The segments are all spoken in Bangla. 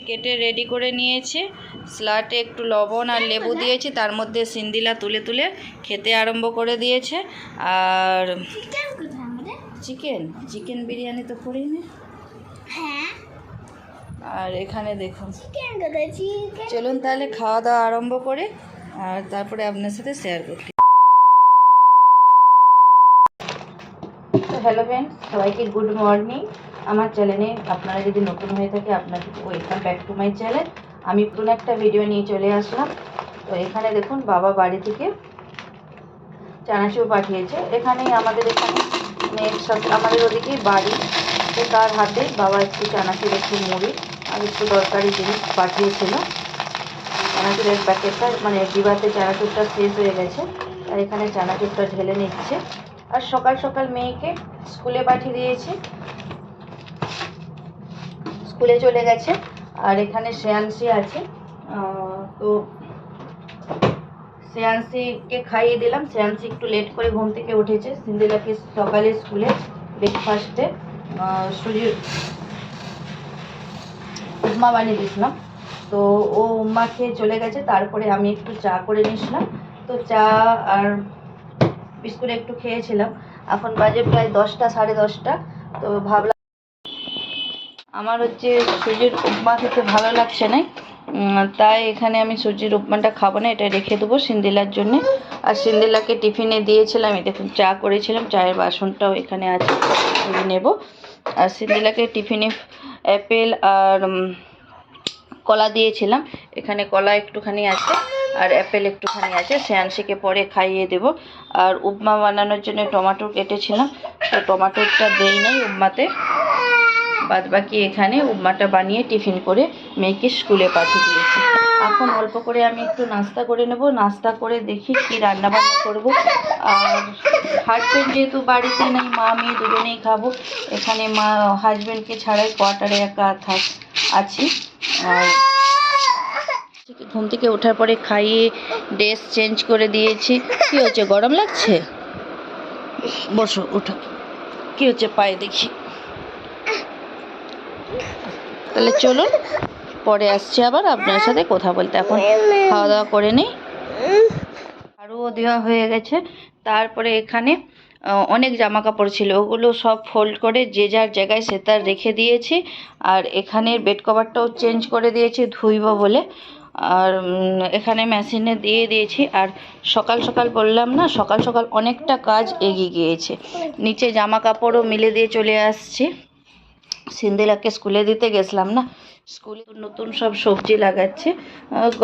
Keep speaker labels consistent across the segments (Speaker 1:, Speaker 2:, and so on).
Speaker 1: কেটে রেডি করে নিয়েছি। স্লাটে একটু লবণ আর লেবু দিয়েছি, তার মধ্যে সিন্দিলা তুলে তুলে খেতে আরম্ভ করে দিয়েছে। আর চিকেন বিরিয়ানি তো করিনি।
Speaker 2: হ্যাঁ,
Speaker 1: আর এখানে দেখুন, চলুন তাহলে খাওয়া দাওয়া আরম্ভ করে আর তারপরে আপনার সাথে শেয়ার করছি। তো হ্যালো ফ্রেন্ডস, সবাইকে গুড মর্নিং। আমার চ্যানেলে আপনারা যদি নতুন হয়ে থাকে আপনাকে welcome back to my channel. আমি নতুন একটা ভিডিও নিয়ে চলে আসলাম। তো এখানে দেখুন, বাবা বাড়ি থেকে চানাচুর পাঠিয়েছে। এখানেই আমাদের এখানে আমাদের ওদিকেই বাড়ি, তো তার হাতে বাবা একটু চানাচুর, একটু মুড়ি আর একটু দরকারি জিনিস পাঠিয়েছিল। চানাচুরের প্যাকেটটা মানে ডিবাতে চানাচুরটা শেষ হয়ে গেছে, আর এখানে চানাচুরটা ঢেলে নিচ্ছে। আর সকাল সকাল মেয়েকে স্কুলে পাঠিয়ে দিয়েছি, স্কুলে চলে গেছে। আর এখানে শ্রেয়াংশী আছে, তো শ্রেয়াংশীকে খাইয়ে দিলাম। শ্রেয়াংশী একটু লেট করে ঘুম থেকে উঠেছে। সিন্দিলাকে সকালে স্কুলে ব্রেকফাস্টে সুজির উপমা বানিয়ে দিয়েছিলাম, তো ও উপমা খেয়ে চলে গেছে। তারপরে আমি একটু চা করে নিয়েছিলাম, তো চা আর বিস্কুট একটু খেয়েছিলাম। এখন বাজে প্রায় 10টা, সাড়ে 10টা। তো ভাবলাম আমার হচ্ছে সুজির উপমা খেতে ভালো লাগছে না, তাই এখানে আমি সুজির উপমাটা খাবো না, এটা রেখে দেবো সিন্দিলার জন্যে। আর সিন্দিলাকে টিফিনে দিয়েছিলাম, এই দেখুন চা করেছিলাম, চায়ের বাসনটাও এখানে আছে, নেব। আর সিন্দিলাকে টিফিনে অ্যাপেল আর কলা দিয়েছিলাম, এখানে কলা একটুখানি আছে আর অ্যাপেল একটুখানি আছে, শ্রেয়াংশীকে পরে খাইয়ে দেব। আর উপমা বানানোর জন্য টমেটো কেটেছিলাম, তো টমেটোটা দেই নাই উপমাতে, বাদ বাকি এখানে উপমাটা বানিয়ে টিফিন করে মেয়েকে স্কুলে পাঠিয়ে দিয়েছি। এখন অল্প করে আমি একটু নাস্তা করে নেব, নাস্তা করে দেখি কি রান্নাবান্না করব। আর হাজব্যান্ড যেহেতু বাড়িতে নেই, মা মেয়ে দুজনেই খাবো। এখানে মা হাজব্যান্ডকে ছাড়াই কোয়ার্টারে একা আছি। আর ঘুম থেকে ওঠার পরে খাইয়ে ড্রেস চেঞ্জ করে দিয়েছি। কি হচ্ছে, গরম লাগছে? বসো, ওঠো। কি হচ্ছে পায়ে দেখি? তাহলে চলুন, পরে আসছি আবার আপনার সাথে কথা বলতে। এখন খাওয়া দাওয়া করে নিই। আরও দেওয়া হয়ে গেছে। তারপরে এখানে অনেক জামা কাপড় ছিল, ওগুলো সব ফোল্ড করে যে যার জায়গায় সে তার রেখে দিয়েছি। আর এখানের বেড কভারটাও চেঞ্জ করে দিয়েছি ধুইব বলে, আর এখানে মেশিনে দিয়ে দিয়েছি। আর সকাল সকাল বললাম না, সকাল সকাল অনেকটা কাজ এগিয়ে গিয়েছে। নিচে জামা কাপড়ও মিলে দিয়ে চলে আসছি। সিন্দিলাকে স্কুলে দিতে গেছিলাম না, স্কুলে নতুন সব সবজি লাগাচ্ছে,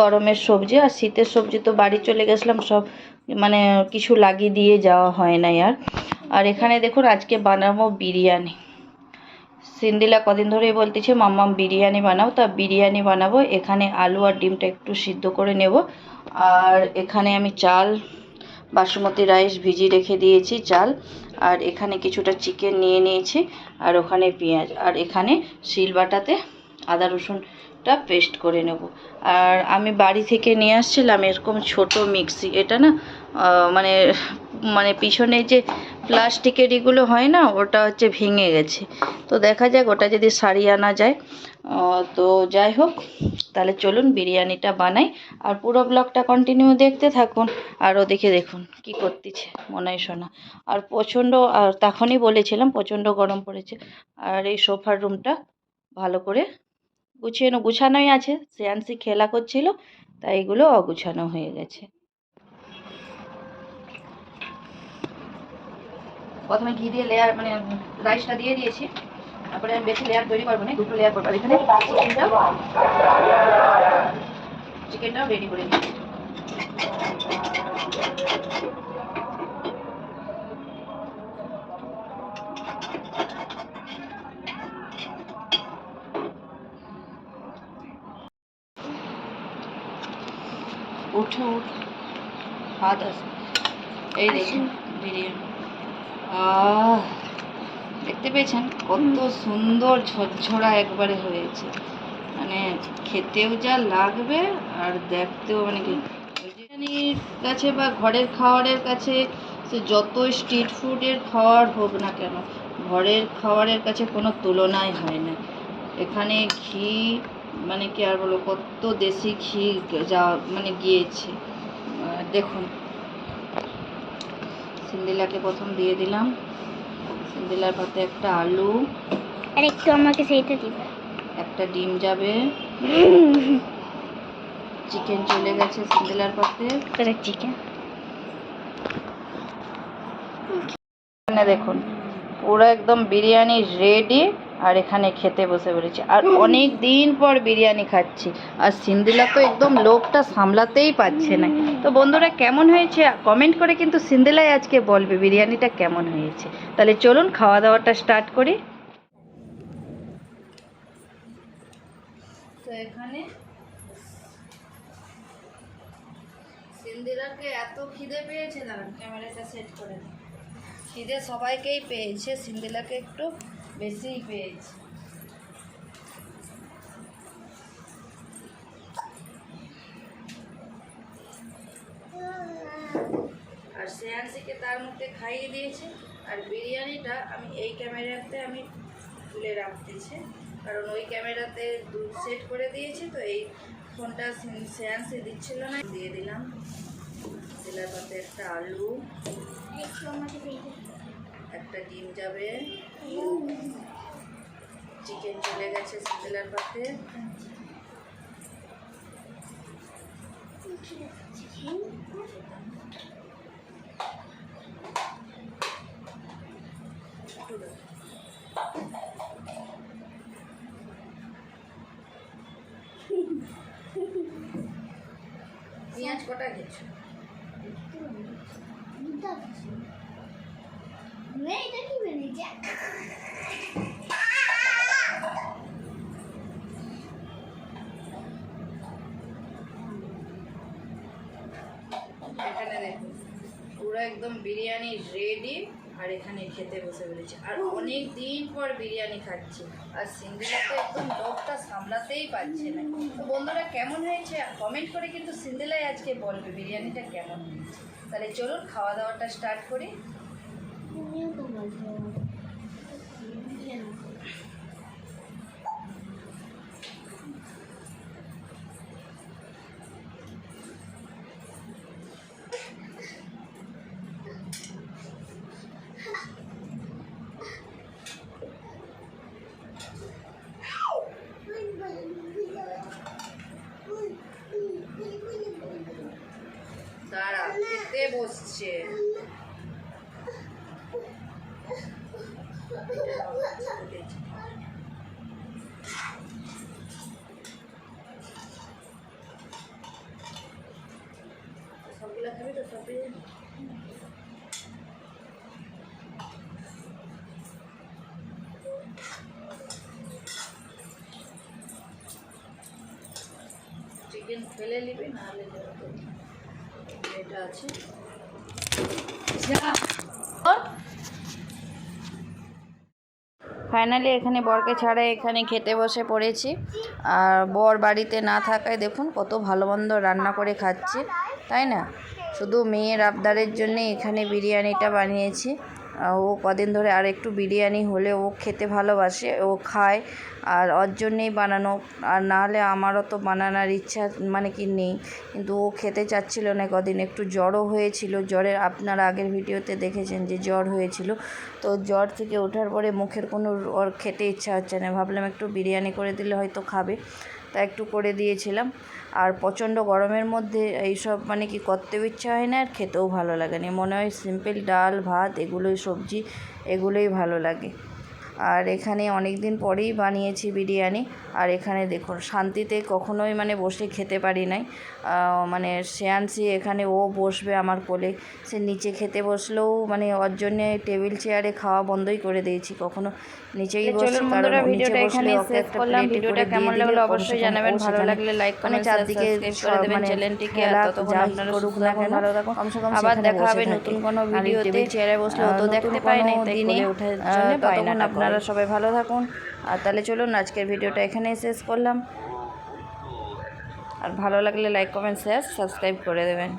Speaker 1: গরমের সবজি আর শীতের সবজি তো বাড়ি চলে গেছিলাম, সব মানে কিছু লাগিয়ে দিয়ে যাওয়া হয় না আর। আর এখানে দেখুন, আজকে বানাবো বিরিয়ানি। সিন্দিলা কদিন ধরেই বলতেছে মাম্মাম বিরিয়ানি বানাও, তা বিরিয়ানি বানাবো। এখানে আলু আর ডিমটা একটু সিদ্ধ করে নেব। আর এখানে আমি চাল, বাসমতি রাইস ভিজিয়ে রেখে দিয়েছি চাল। আর এখানে কিছুটা চিকেন নিয়ে নিয়েছি, আর ওখানে পেঁয়াজ, আর এখানে শিলবাটাতে আদা রসুনটা পেস্ট করে নেব। আর আমি বাড়ি থেকে নিয়ে আসছিলাম এরকম ছোট মিক্সি, এটা না মানে মানে পিছনে যে প্লাস্টিকের এগুলো হয় না, ওটা হচ্ছে ভেঙে গেছে। তো দেখা যাক ওটা যদি সারিয়ে আনা যায়। তো যাই হোক, তাহলে চলুন বিরিয়ানিটা বানাই। আর পুরো ব্লগটা কন্টিনিউ দেখতে থাকুন। আর ওদিকে দেখুন কি করতেছে মনে শোনা। আর প্রচণ্ড, আর তখনই বলেছিলাম প্রচণ্ড গরম পড়েছে। আর এই সোফার রুমটা ভালো করে গুছানোই আছে, শ্রেয়াংশী খেলা করছিল, তাই এগুলো অগুছানো হয়ে গেছে। প্রথমে ঘি দিয়ে লেয়ার মানে রাইসটা দিয়ে দিয়েছি, তারপরে আমি বেশি লেয়ার তৈরি করবো না, দুটো লেয়ার করবো। এখানে চিকেনটাও রেডি করে নিয়েছি। উঠে হাত আসবে। এই দেখুন বিরিয়ানি, দেখতে পেয়েছেন কত সুন্দর ঝরঝরা একবারে হয়েছে, মানে খেতেও যা লাগবে আর দেখতেও মানে কি। বিরিয়ানির কাছে বা ঘরের খাবারের কাছে সে যত স্ট্রিট ফুডের খাবার হোক না কেন, ঘরের খাবারের কাছে কোনো তুলনাই হয় না। এখানে ঘি মানে কি আর বলো, কত দেশি ঘি যা মানে গিয়েছে। দেখুন, সিন্দিলাকে প্রথম দিয়ে দিলাম। সিন্দিলার পাতে একটা আলু,
Speaker 2: আর একটু আমাকে সেইটা দিবে।
Speaker 1: একটা ডিম যাবে, চিকেন চলে গেছে সিন্দিলার পাতে।
Speaker 2: চিকেন
Speaker 1: দেখুন পুরো একদম বিরিয়ানি রেডি। আর এখানে খেতে বসে পড়েছি, আর অনেক দিন পর বিরিয়ানি খাচ্ছি। আর সিন্দিলা তো একদম লোকটা সামলাতেই পারছে না। তো বন্ধুরা, কেমন হয়েছে কমেন্ট করে কিন্তু সিন্দিলাই আজকে বলবে বিরিয়ানিটা কেমন হয়েছে। তাহলে চলুন খাওয়া দাওয়াটা স্টার্ট করি। তো এখানে সিন্দিলাকে এত খিদে পেয়েছে, দাঁড়ান ক্যামেরাটা সেট করে দিই। খিদে সবাইকেই পেয়েছে, সিন্দিলাকে একটু বেশিই পেয়েছে। আর শ্রেয়াংশীকে তার মধ্যে খাইয়ে দিয়েছে। আর বিরিয়ানিটা আমি এই ক্যামেরাতে আমি তুলে রাখতেছি, কারণ ওই ক্যামেরাতে সেট করে দিয়েছে। তো এই ফোনটা শ্রেয়াংশী দিচ্ছিল না, দিয়ে দিলাম। দিলার পাতে একটা আলু, একটা ডিম যাবে, চিকেন চলে গেছে সিন্দিলার পাতে। পেঁয়াজ কটা খেয়েছো? এখানে দেখুন পুরো একদম বিরিয়ানি রেডি। আর এখানে খেতে বসে পড়েছি, আর অনেক দিন পর বিরিয়ানি খাচ্ছি। আর সিন্দিলা তো একদম লোকটা সামলাতেই পারছে না। তো বন্ধুরা, কেমন হয়েছে কমেন্ট করে কিন্তু সিন্দিলাই আজকে বলবে বিরিয়ানিটা কেমন হয়েছে। তাহলে চলুন খাওয়া দাওয়াটা স্টার্ট করি। দাঁড়া, খেতে বসছে। সবগুলা খাবি তো? সবই চিকেন ফেলে নিবি, নাহলে এটা আছে। ফাইনালি এখানে বরকে ছাড়া এখানে খেতে বসে পড়েছি। আর বর বাড়িতে না থাকায় দেখুন কত ভালো মন্দ রান্না করে খাচ্ছে, তাই না? শুধু মেয়ের আবদারের জন্যে এখানে বিরিয়ানিটা বানিয়েছি। ও কদিন ধরে আর একটু বিরিয়ানি হলে ও খেতে ভালোবাসে, ও খায়। আর ওর জন্যেই বানানো, আর নাহলে আমারও তো বানানোর ইচ্ছা মানে কি নেই। কিন্তু ও খেতে চাচ্ছিল না কদিন, একটু জ্বরও হয়েছিল। জ্বরের আপনারা আগের ভিডিওতে দেখেছেন যে জ্বর হয়েছিল। তো জ্বর থেকে ওঠার পরে মুখের কোনো ওর খেতে ইচ্ছা হচ্ছে না। ভাবলাম একটু বিরিয়ানি করে দিলে হয়তো খাবে, তা একটু করে দিয়েছিলাম। আর প্রচণ্ড গরমের মধ্যে এইসব মানে কি করতেও ইচ্ছা হয় না, আর খেতেও ভালো লাগে না। মনে হয় সিম্পল ডাল ভাত এগুলোই, সবজি এগুলোই ভালো লাগে। আর এখানে অনেক দিন পরেই বানিয়েছি বিরিয়ানি। আর এখানে দেখুন শান্তিতে কখনোই মানে বসে খেতে পারি নাই। মানে শ্রেয়াংশী এখানে ও বসবে আমার কোলে, সে নিচে খেতে বসলেও মানে ওর জন্যে টেবিল চেয়ারে খাওয়া বন্ধই করে দিয়েছি, কখনো নিচেই বসে। কারণ নিচে বসলে ওকে একটা প্লেটে করে দিয়ে দিলে অবশ্যই জানাবেন। ভালো লাগলে লাইক মানে চারদিকে মানে চ্যানেলটিকে যা করুক না কেন কমসে কম আবার দেখা হবে নতুন কোনো ভিডিওতে। টেবিল চেয়ারে বসলে তো দেখতে পাই নাই, দিনে ওঠার জন্য পাই না। আপনারা সবাই ভালো থাকুন। আর তাহলে চলুন আজকের ভিডিওটা এখানেই শেষ করলাম। আর ভালো লাগলে লাইক কমেন্ট শেয়ার সাবস্ক্রাইব করে দেবেন।